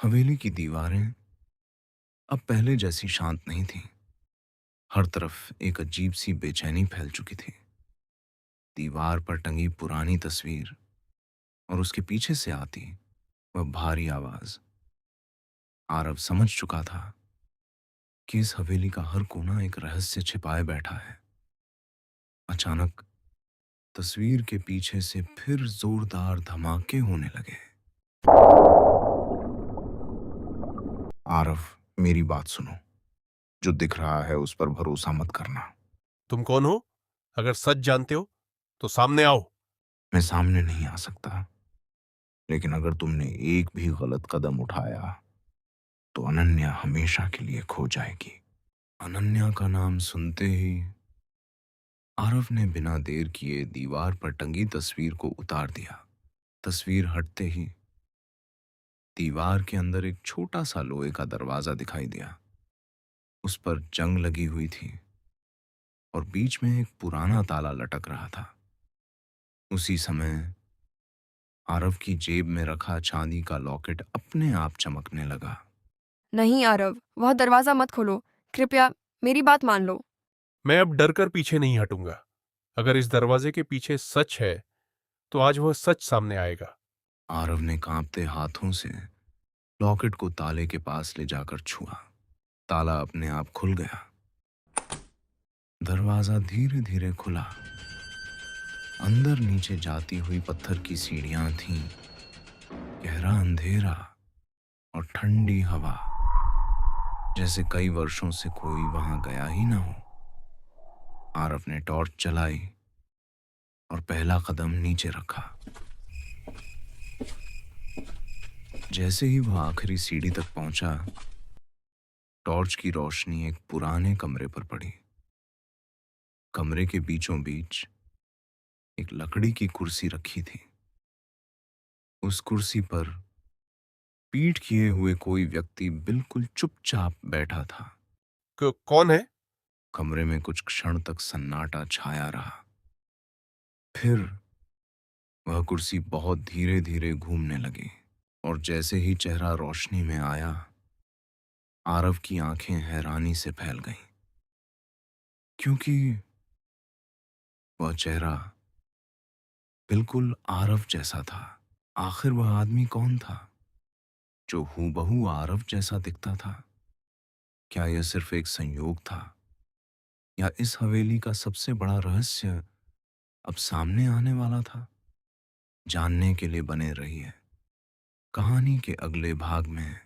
हवेली की दीवारें अब पहले जैसी शांत नहीं थीं। हर तरफ एक अजीब सी बेचैनी फैल चुकी थी। दीवार पर टंगी पुरानी तस्वीर और उसके पीछे से आती वह भारी आवाज। आरव समझ चुका था कि इस हवेली का हर कोना एक रहस्य छिपाए बैठा है। अचानक तस्वीर के पीछे से फिर जोरदार धमाके होने लगे। आरव, मेरी बात सुनो। जो दिख रहा है उस पर भरोसा मत करना। तुम कौन हो? अगर सच जानते हो तो सामने आओ। मैं सामने नहीं आ सकता, लेकिन अगर तुमने एक भी गलत कदम उठाया तो अनन्या हमेशा के लिए खो जाएगी। अनन्या का नाम सुनते ही आरव ने बिना देर किए दीवार पर टंगी तस्वीर को उतार दिया। तस्वीर हटते ही दीवार के अंदर एक छोटा सा लोहे का दरवाजा दिखाई दिया। उस पर जंग लगी हुई थी और बीच में एक पुराना ताला लटक रहा था। उसी समय आरव की जेब में रखा चांदी का लॉकेट अपने आप चमकने लगा। नहीं आरव, वह दरवाजा मत खोलो। कृपया मेरी बात मान लो। मैं अब डर कर पीछे नहीं हटूंगा। अगर इस दरवाजे के पीछे सच है तो आज वह सच सामने आएगा। आरव ने कांपते हाथों से लॉकेट को ताले के पास ले जाकर छुआ। ताला अपने आप खुल गया। दरवाजा धीरे धीरे खुला। अंदर नीचे जाती हुई पत्थर की सीढ़ियां थीं। गहरा अंधेरा और ठंडी हवा, जैसे कई वर्षों से कोई वहां गया ही ना हो। आरव ने टॉर्च चलाई और पहला कदम नीचे रखा। जैसे ही वह आखिरी सीढ़ी तक पहुंचा, टॉर्च की रोशनी एक पुराने कमरे पर पड़ी। कमरे के बीचों बीच एक लकड़ी की कुर्सी रखी थी। उस कुर्सी पर पीठ किए हुए कोई व्यक्ति बिल्कुल चुपचाप बैठा था। कौन है? कमरे में कुछ क्षण तक सन्नाटा छाया रहा। फिर वह कुर्सी बहुत धीरे धीरे घूमने लगी और जैसे ही चेहरा रोशनी में आया, आरव की आंखें हैरानी से फैल गईं, क्योंकि वह चेहरा बिल्कुल आरव जैसा था। आखिर वह आदमी कौन था जो हूबहू आरव जैसा दिखता था? क्या यह सिर्फ एक संयोग था, या इस हवेली का सबसे बड़ा रहस्य अब सामने आने वाला था? जानने के लिए बने रहिए कहानी के अगले भाग में।